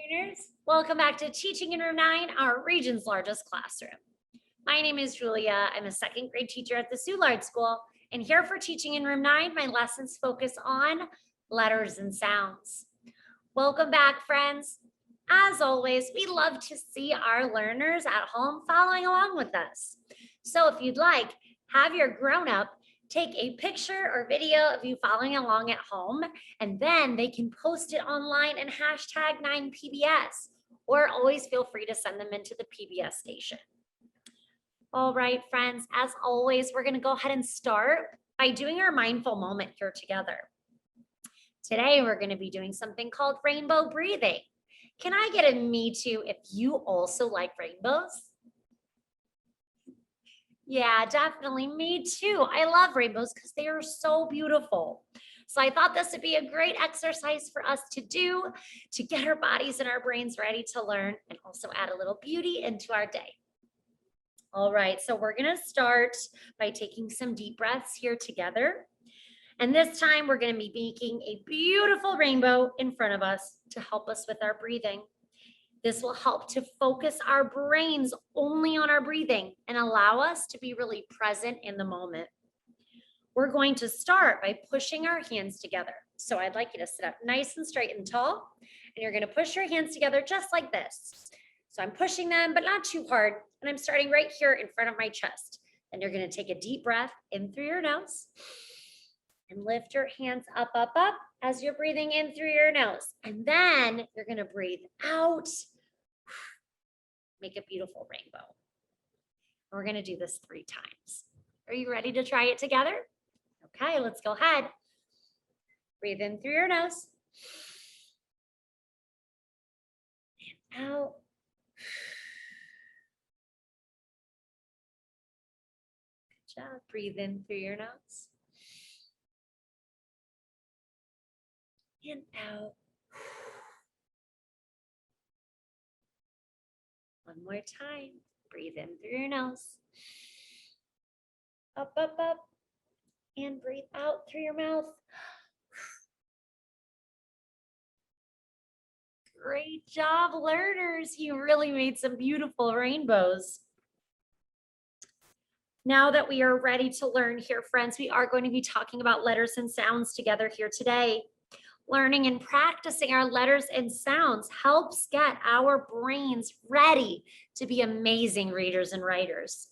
Learners, welcome back to Teaching in Room 9, our region's largest classroom. My name is Julia. I'm a second grade teacher at the Soulard School, and here for Teaching in Room 9, my lessons focus on letters and sounds. Welcome back, friends. As always, we love to see our learners at home following along with us. So if you'd like, have your grown-up take a picture or video of you following along at home, and then they can post it online and hashtag 9PBS, or always feel free to send them into the PBS station. All right, friends, as always, we're gonna go ahead and start by doing our mindful moment here together. Today, we're gonna be doing something called rainbow breathing. Can I get a me too if you also like rainbows? Yeah, definitely. Me too. I love rainbows because they are so beautiful. So I thought this would be a great exercise for us to do to get our bodies and our brains ready to learn and also add a little beauty into our day. All right, so we're going to start by taking some deep breaths here together. And this time we're going to be making a beautiful rainbow in front of us to help us with our breathing. This will help to focus our brains only on our breathing and allow us to be really present in the moment. We're going to start by pushing our hands together. So I'd like you to sit up nice and straight and tall, and you're going to push your hands together just like this. So I'm pushing them, but not too hard, and I'm starting right here in front of my chest. And you're going to take a deep breath in through your nose and lift your hands up, up, up as you're breathing in through your nose. And then you're going to breathe out. Make a beautiful rainbow. We're going to do this 3 times. Are you ready to try it together? Okay, let's go ahead. Breathe in through your nose. And out. Good job. Breathe in through your nose. And out. One more time. Breathe in through your nose. Up, up, up. And breathe out through your mouth. Great job, learners. You really made some beautiful rainbows. Now that we are ready to learn here, friends, we are going to be talking about letters and sounds together here today. Learning and practicing our letters and sounds helps get our brains ready to be amazing readers and writers.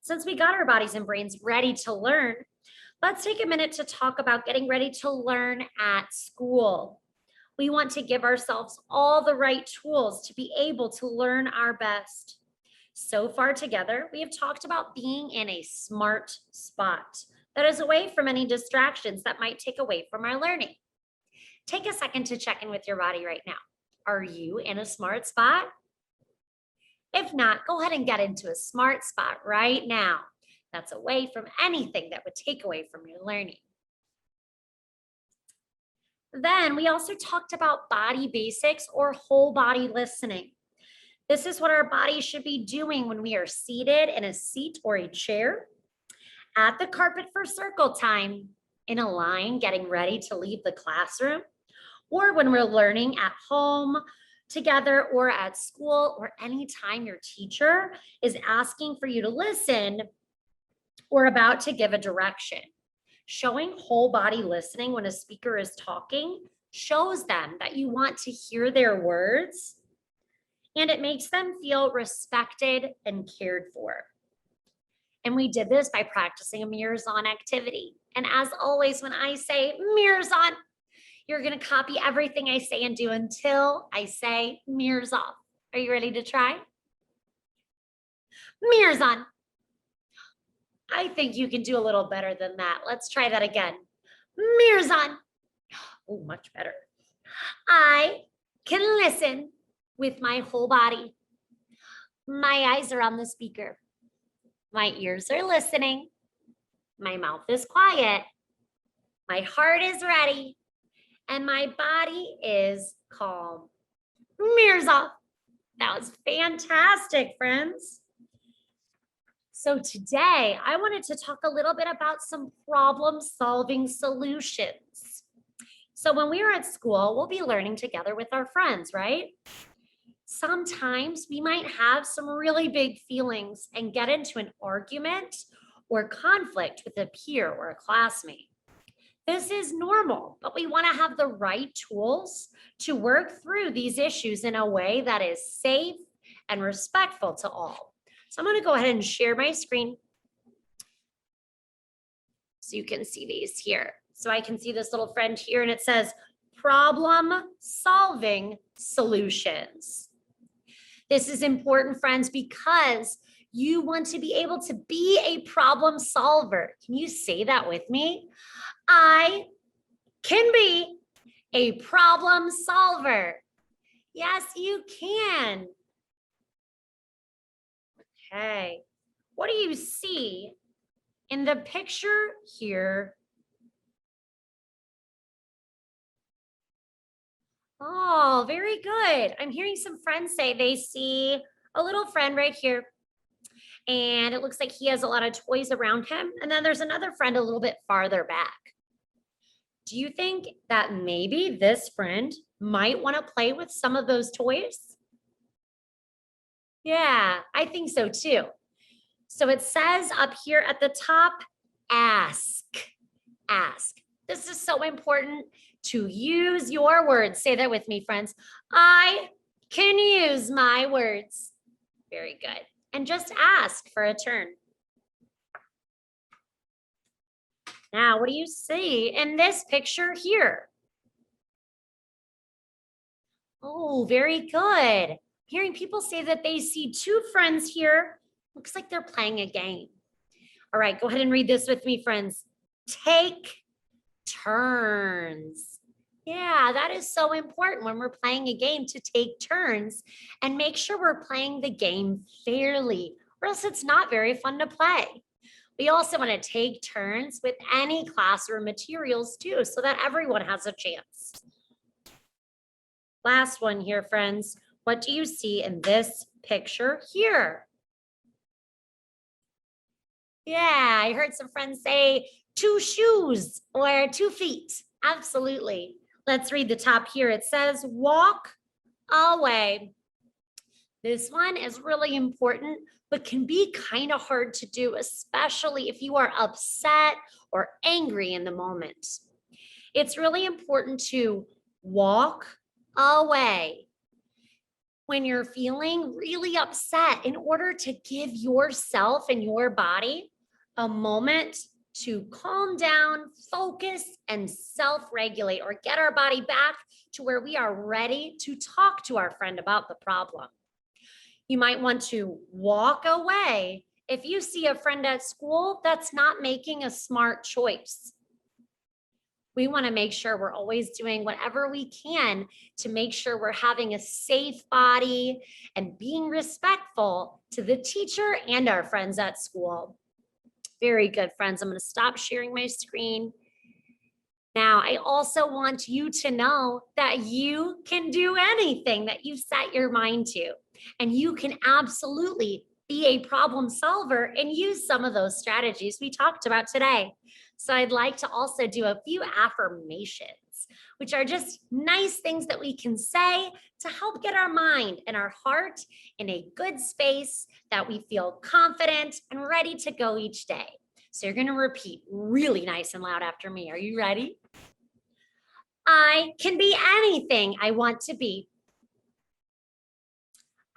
Since we got our bodies and brains ready to learn, let's take a minute to talk about getting ready to learn at school. We want to give ourselves all the right tools to be able to learn our best. So far together, we have talked about being in a smart spot that is away from any distractions that might take away from our learning. Take a second to check in with your body right now. Are you in a smart spot? If not, go ahead and get into a smart spot right now. That's away from anything that would take away from your learning. Then we also talked about body basics or whole body listening. This is what our body should be doing when we are seated in a seat or a chair, at the carpet for circle time, in a line getting ready to leave the classroom, or when we're learning at home together or at school, or anytime your teacher is asking for you to listen or about to give a direction. Showing whole body listening when a speaker is talking shows them that you want to hear their words, and it makes them feel respected and cared for. And we did this by practicing a mirrors on activity. And as always, when I say mirrors on, you're going to copy everything I say and do until I say mirrors off. Are you ready to try? Mirrors on. I think you can do a little better than that. Let's try that again. Mirrors on. Oh, much better. I can listen with my whole body. My eyes are on the speaker. My ears are listening. My mouth is quiet. My heart is ready. And my body is calm. Mirrors off. That was fantastic, friends. So today, I wanted to talk a little bit about some problem-solving solutions. So when we are at school, we'll be learning together with our friends, right? Sometimes we might have some really big feelings and get into an argument or conflict with a peer or a classmate. This is normal, but we want to have the right tools to work through these issues in a way that is safe and respectful to all. So I'm going to go ahead and share my screen so you can see these here. So I can see this little friend here and it says problem solving solutions. This is important, friends, because you want to be able to be a problem solver. Can you say that with me? I can be a problem solver. Yes, you can. Okay. What do you see in the picture here? Oh, very good. I'm hearing some friends say they see a little friend right here. And it looks like he has a lot of toys around him. And then there's another friend a little bit farther back. Do you think that maybe this friend might want to play with some of those toys? Yeah, I think so too. So it says up here at the top, ask, ask. This is so important to use your words. Say that with me, friends. I can use my words. Very good. And just ask for a turn. Now, what do you see in this picture here? Oh, very good. Hearing people say that they see two friends here. Looks like they're playing a game. All right, go ahead and read this with me, friends. Take turns. Yeah, that is so important when we're playing a game to take turns and make sure we're playing the game fairly, or else it's not very fun to play. We also want to take turns with any classroom materials too, so that everyone has a chance. Last one here, friends. What do you see in this picture here? Yeah, I heard some friends say 2 shoes or 2 feet. Absolutely. Let's read the top here. It says walk away. This one is really important, but can be kind of hard to do, especially if you are upset or angry in the moment. It's really important to walk away when you're feeling really upset in order to give yourself and your body a moment to calm down, focus, and self-regulate, or get our body back to where we are ready to talk to our friend about the problem. You might want to walk away if you see a friend at school that's not making a smart choice. We want to make sure we're always doing whatever we can to make sure we're having a safe body and being respectful to the teacher and our friends at school. Very good, friends. I'm going to stop sharing my screen. Now, I also want you to know that you can do anything that you set your mind to, and you can absolutely be a problem solver and use some of those strategies we talked about today. So I'd like to also do a few affirmations, which are just nice things that we can say to help get our mind and our heart in a good space that we feel confident and ready to go each day. So you're going to repeat really nice and loud after me. Are you ready? I can be anything I want to be.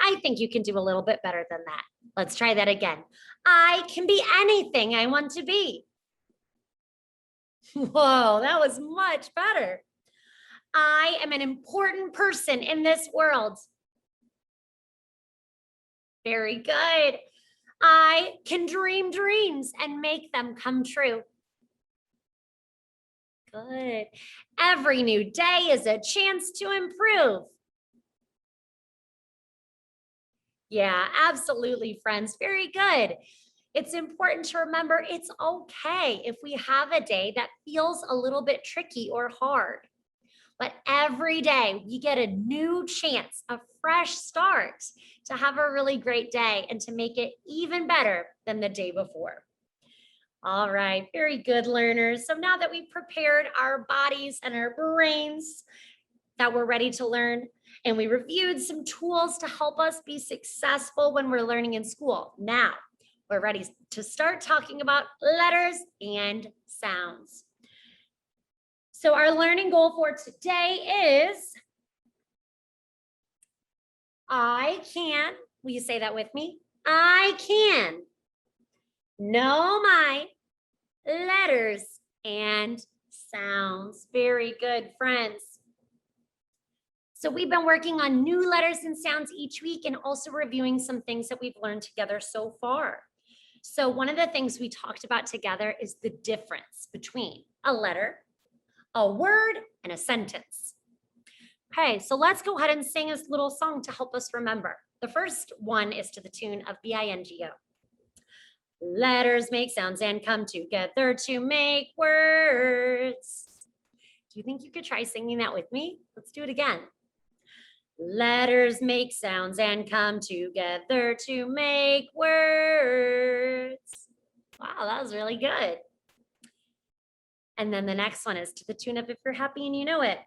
I think you can do a little bit better than that. Let's try that again. I can be anything I want to be. Whoa, that was much better. I am an important person in this world. Very good. I can dream dreams and make them come true. Good. Every new day is a chance to improve. Yeah, absolutely, friends. Very good. It's important to remember it's okay if we have a day that feels a little bit tricky or hard. But every day we get a new chance, a fresh start to have a really great day and to make it even better than the day before. All right, very good, learners. So now that we've prepared our bodies and our brains, that we're ready to learn, and we reviewed some tools to help us be successful when we're learning in school. Now we're ready to start talking about letters and sounds. So our learning goal for today is I can, will you say that with me? I can know my letters and sounds. Very good, friends. So we've been working on new letters and sounds each week and also reviewing some things that we've learned together so far. So one of the things we talked about together is the difference between a letter, a word, and a sentence. Okay, so let's go ahead and sing this little song to help us remember. The first one is to the tune of B-I-N-G-O. Letters make sounds and come together to make words. Do you think you could try singing that with me? Let's do it again. Letters make sounds and come together to make words. Wow, that was really good. And then the next one is to the tune of If You're Happy and You Know It.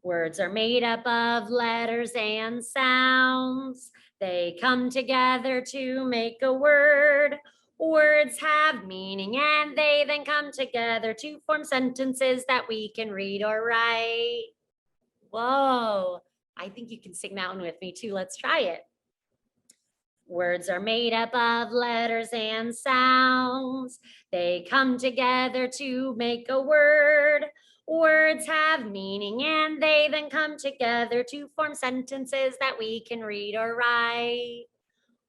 Words are made up of letters and sounds. They come together to make a word. Words have meaning and they then come together to form sentences that we can read or write. Whoa, I think you can sing that one with me too. Let's try it. Words are made up of letters and sounds. They come together to make a word. Words have meaning and they then come together to form sentences that we can read or write.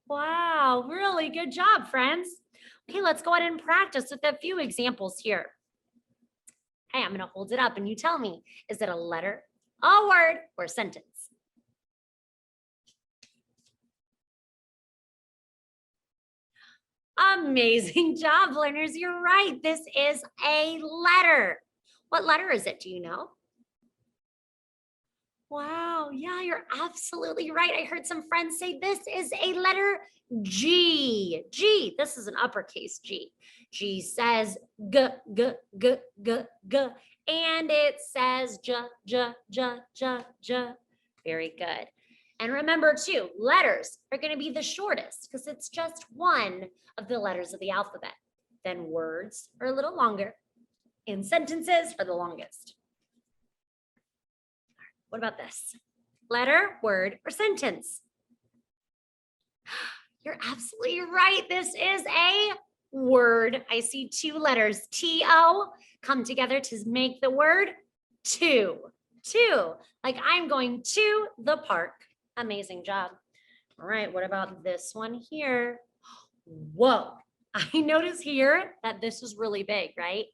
Wow, really good job, friends. Okay, let's go ahead and practice with a few examples here. Hey, I'm gonna hold it up and you tell me, is it a letter, a word, or a sentence? Amazing job, learners. You're right. This is a letter. What letter is it? Do you know? Wow. Yeah, you're absolutely right. I heard some friends say this is a letter G. G. This is an uppercase G. G says G, G, G, G, G. And it says J, J, J, J, J. Very good. And remember too, letters are going to be the shortest because it's just one of the letters of the alphabet. Then words are a little longer and sentences are the longest. What about this? Letter, word, or sentence? You're absolutely right. This is a word. I see two letters, T-O, come together to make the word to. To, like I'm going to the park. Amazing job. All right, what about this one here? Whoa, I notice here that this is really big, right?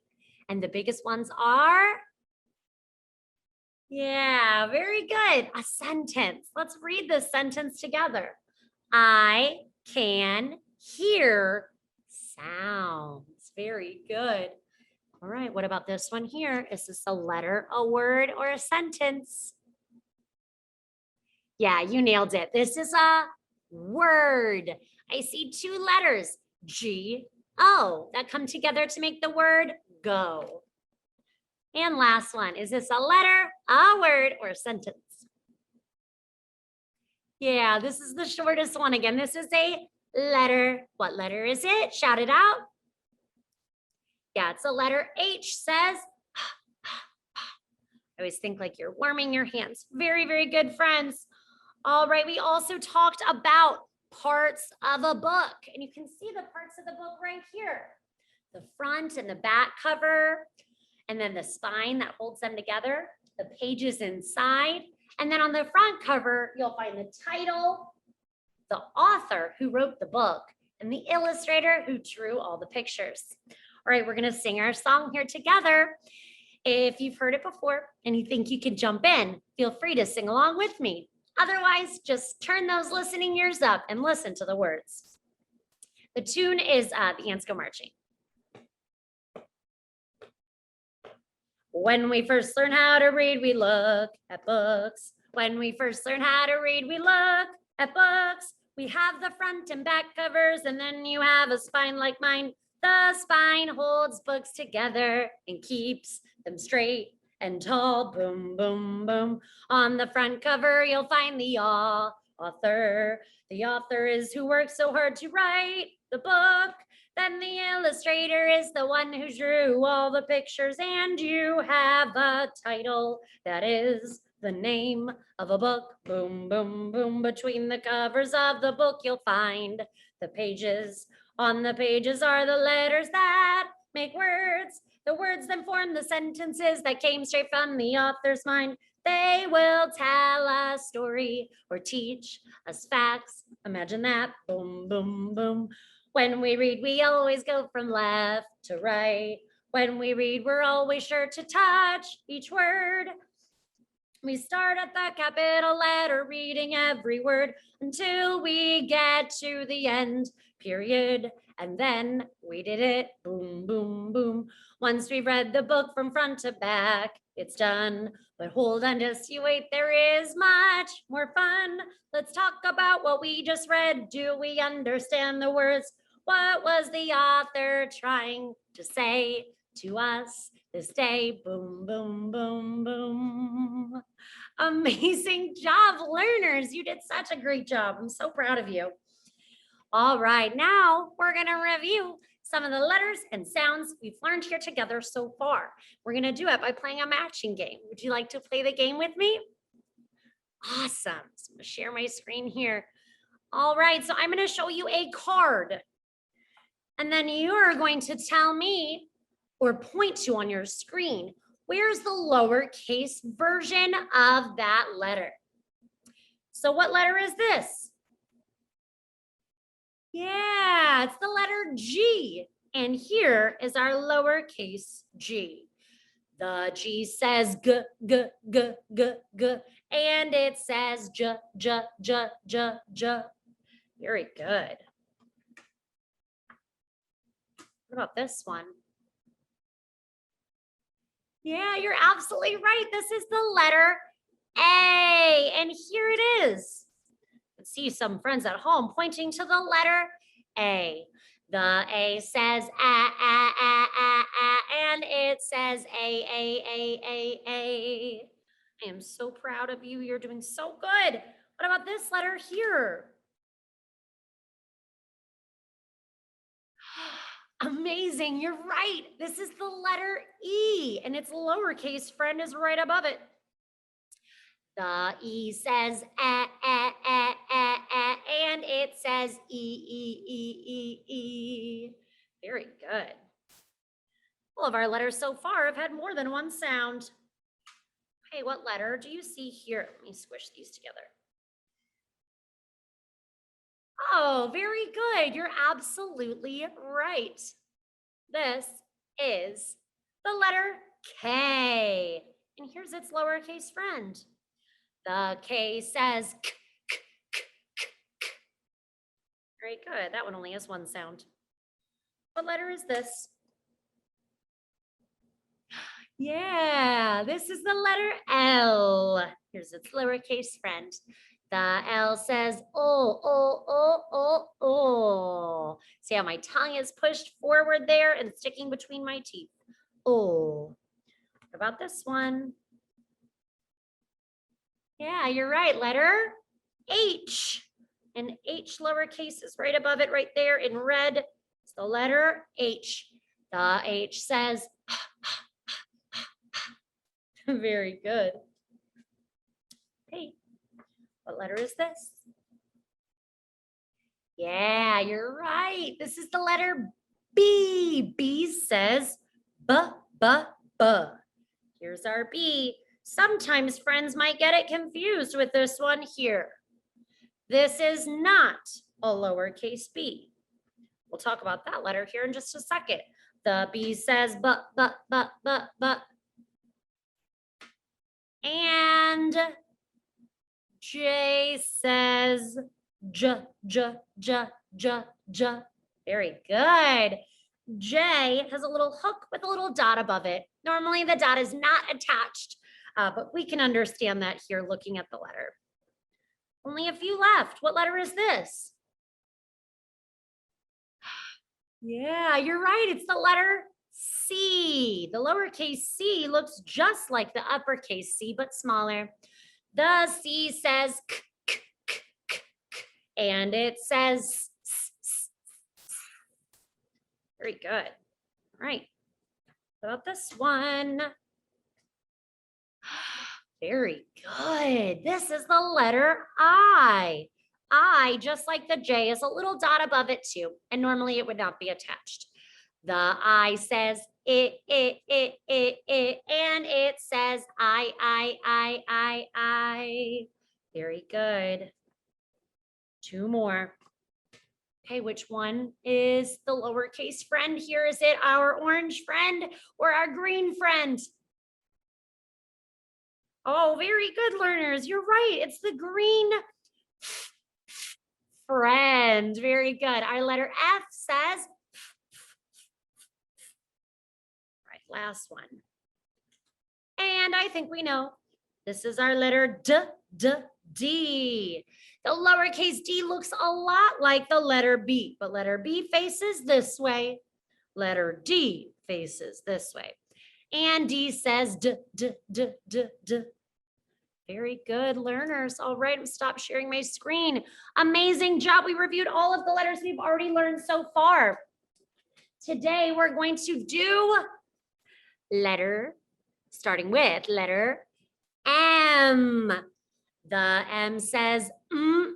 And the biggest ones are, yeah, very good. A sentence. Let's read this sentence together. I can hear sounds. Very good. All right, what about this one here? Is this a letter, a word, or a sentence? Yeah, you nailed it. This is a word. I see two letters, G-O, that come together to make the word go. And last one, is this a letter, a word, or a sentence? Yeah, this is the shortest one again. This is a letter. What letter is it? Shout it out. Yeah, it's a letter H, says. I always think like you're warming your hands. Very, very good, friends. All right, we also talked about parts of a book, and you can see the parts of the book right here. The front and the back cover, and then the spine that holds them together, the pages inside, and then on the front cover, you'll find the title, the author who wrote the book, and the illustrator who drew all the pictures. All right, we're gonna sing our song here together. If you've heard it before and you think you could jump in, feel free to sing along with me. Otherwise, just turn those listening ears up and listen to the words. The tune is The Ants Go Marching. When we first learn how to read, we look at books. When we first learn how to read, we look at books. We have the front and back covers, and then you have a spine like mine. The spine holds books together and keeps them straight and tall. Boom, boom, boom. On the front cover, you'll find the author. The author is who works so hard to write the book. Then the illustrator is the one who drew all the pictures, and you have a title that is the name of a book. Boom, boom, boom. Between the covers of the book, you'll find the pages. On the pages are the letters that make words. The words then form the sentences that came straight from the author's mind. They will tell a story or teach us facts. Imagine that. Boom, boom, boom. When we read, we always go from left to right. When we read, we're always sure to touch each word. We start at the capital letter, reading every word until we get to the end, period. And then we did it, boom, boom, boom. Once we've read the book from front to back, it's done. But hold on, just you wait, there is much more fun. Let's talk about what we just read. Do we understand the words? What was the author trying to say to us this day? Boom, boom, boom, boom. Amazing job, learners. You did such a great job. I'm so proud of you. All right, now we're going to review some of the letters and sounds we've learned here together so far. We're going to do it by playing a matching game. Would you like to play the game with me? Awesome. So I'm going to share my screen here. All right, so I'm going to show you a card. And then you're going to tell me or point to on your screen, where's the lowercase version of that letter? So what letter is this? Yeah, it's the letter G. And here is our lowercase g. The G says g, g, g, g, g. And it says j, j, j, j, j. Very good. What about this one? Yeah, you're absolutely right. This is the letter A. And here it is. I see some friends at home pointing to the letter A. The A says and it says A. I am so proud of you. You're doing so good. What about this letter here? Amazing, you're right. This is the letter E, and its lowercase friend is right above it. The E says and it says E. Very good. All of our letters so far have had more than one sound. Okay, what letter do you see here? Let me squish these together. Oh, very good. You're absolutely right. This is the letter K. And here's its lowercase friend. The K says k, k, k, k, k. Very good. That one only has one sound. What letter is this? Yeah, this is the letter L. Here's its lowercase friend. The L says oh. See how my tongue is pushed forward there and sticking between my teeth. Oh. What about this one? Yeah, you're right. Letter H. And H lowercase is right above it right there in red. It's the letter H. The H says very good. Okay. What letter is this? Yeah, you're right. This is the letter B. B says b. Here's our B. Sometimes friends might get it confused with this one here. This is not a lowercase b. We'll talk about that letter here in just a second. The B says b. And J says j. Very good. J has a little hook with a little dot above it. Normally the dot is not attached, but we can understand that here looking at the letter. Only a few left. What letter is this? Yeah, you're right. It's the letter C. The lowercase c looks just like the uppercase C, but smaller. The C says k, k, k, k, k, and it says s, s, s. Very good. All right. What about this one? Very good. This is the letter I. I, just like the J, is a little dot above it too, and normally it would not be attached. The I says it, and it says I. Very good. Two more. Okay, which one is the lowercase friend here? Is it our orange friend or our green friend? Oh, very good, learners. You're right. It's the green friend. Very good. Our letter F says, all right, last one. And I think we know this is our letter D. The lowercase d looks a lot like the letter B, but letter B faces this way. Letter D faces this way. And D says D. Very good, learners. All right, I'm stop sharing my screen. Amazing job. We reviewed all of the letters we've already learned so far. Today, we're going to do starting with letter M. The M says, My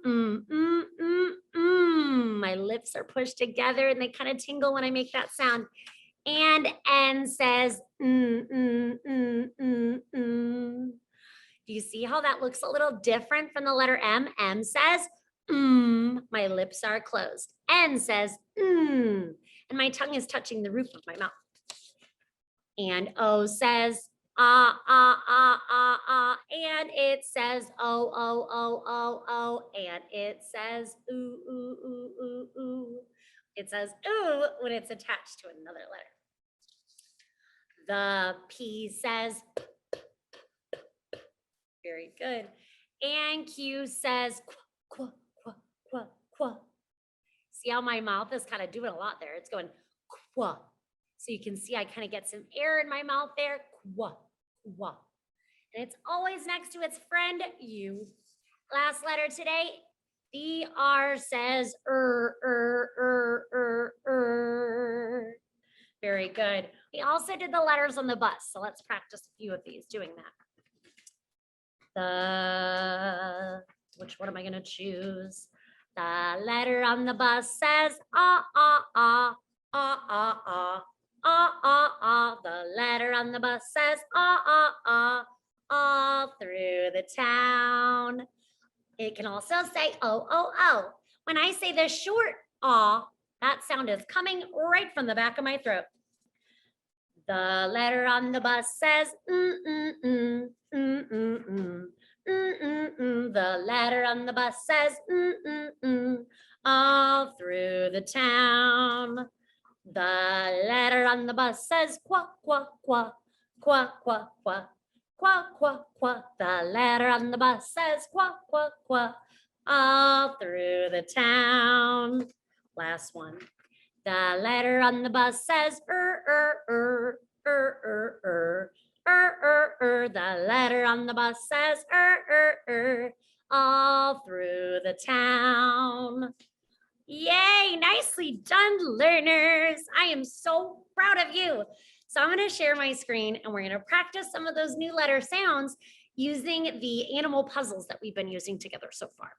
lips are pushed together and they kind of tingle when I make that sound. And N says, Do you see how that looks a little different from the letter M? M says, my lips are closed. N says, and my tongue is touching the roof of my mouth. And O says, and it says, oh, and it says, ooh. It says, ooh, when it's attached to another letter. The P says, very good. And Q says, qua. See how my mouth is kind of doing a lot there. It's going, qua. So you can see I kind of get some air in my mouth there. Qua. And it's always next to its friend, U. Last letter today, the R says, Very good. We also did the letters on the bus. So let's practice a few of these doing that. Which one am I going to choose? The letter on the bus says, The letter on the bus says, all through the town. It can also say, oh. When I say the short that sound is coming right from the back of my throat. The letter on the bus says, The letter on the bus says, all through the town. The letter on the bus says, qua. The letter on the bus says, qua, all through the town. Last one. The letter on the bus says, The letter on the bus says, all through the town. Yay, nicely done, learners. I am so proud of you. So I'm going to share my screen and we're going to practice some of those new letter sounds using the animal puzzles that we've been using together so far.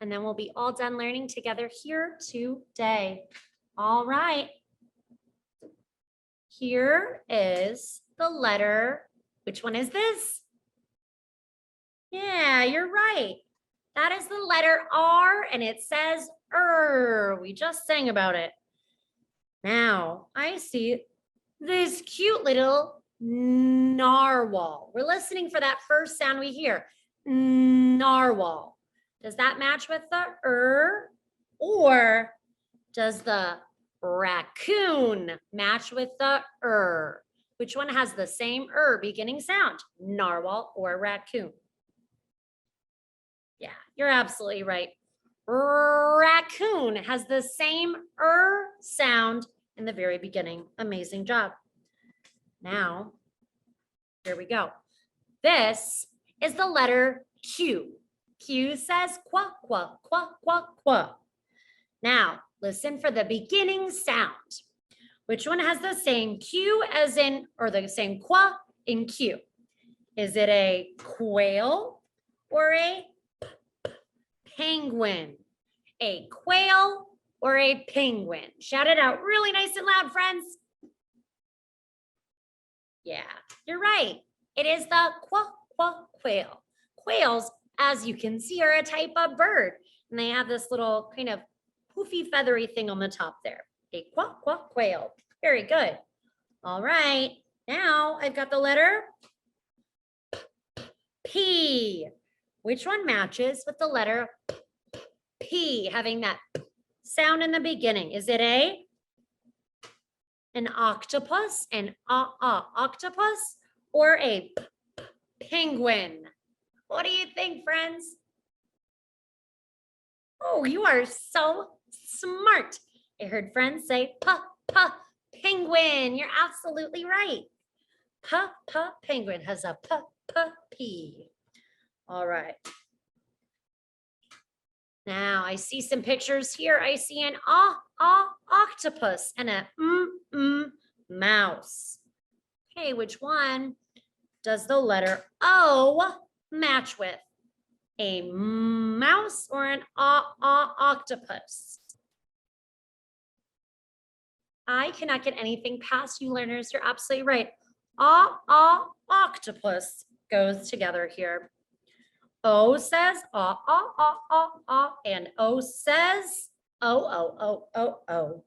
And then we'll be all done learning together here today. All right. Here is the letter. Which one is this? Yeah, you're right. That is the letter R and it says We just sang about it. Now I see this cute little narwhal. We're listening for that first sound we hear. Narwhal. Does that match with the or does the raccoon match with the Which one has the same beginning sound? Narwhal or raccoon? Yeah, you're absolutely right. Raccoon has the same sound in the very beginning. Amazing job. Now, here we go. This is the letter Q. Q says qua, qua, qua, qua, qua. Now, listen for the beginning sound. Which one has the same Q as in, or the same qua in Q? Is it a quail or a penguin? A quail or a penguin? Shout it out really nice and loud, friends. Yeah, you're right. It is the quail. Quails, as you can see, are a type of bird, and they have this little kind of poofy, feathery thing on the top there. A quail. Very good. All right, now I've got the letter P. Which one matches with the letter P, having that sound in the beginning? Is it an octopus, octopus, or a penguin? What do you think, friends? Oh, you are so smart. I heard friends say penguin. You're absolutely right. Penguin has a P. All right. Now I see some pictures here. I see an octopus and a mouse. Okay, which one does the letter O match with? A mouse or an octopus? I cannot get anything past you learners. You're absolutely right. Octopus goes together here. O says and O says O.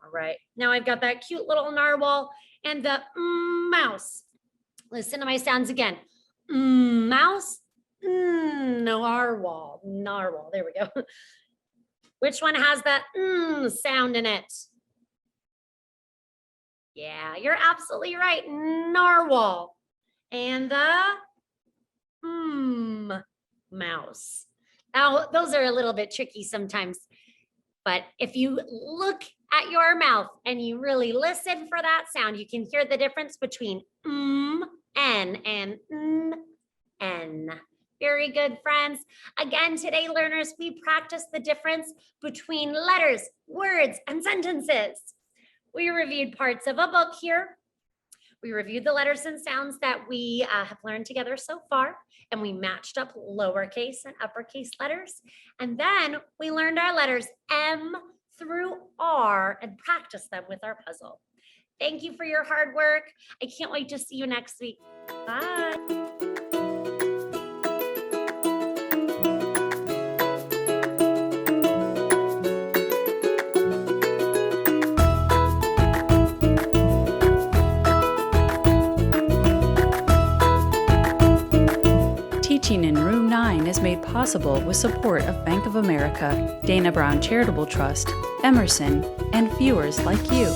All right, now I've got that cute little narwhal and the mouse. Listen to my sounds again. Mouse, narwhal. There we go. Which one has that sound in it? Yeah, you're absolutely right. Narwhal. And the mouse. Now, those are a little bit tricky sometimes, but if you look at your mouth and you really listen for that sound, you can hear the difference between N and N. Very good, friends. Again, today, learners, we practiced the difference between letters, words, and sentences. We reviewed parts of a book here. We reviewed the letters and sounds that we have learned together so far, and we matched up lowercase and uppercase letters. And then we learned our letters M through R and practiced them with our puzzle. Thank you for your hard work. I can't wait to see you next week. Bye. Teaching in Room 9 is made possible with support of Bank of America, Dana Brown Charitable Trust, Emerson, and viewers like you.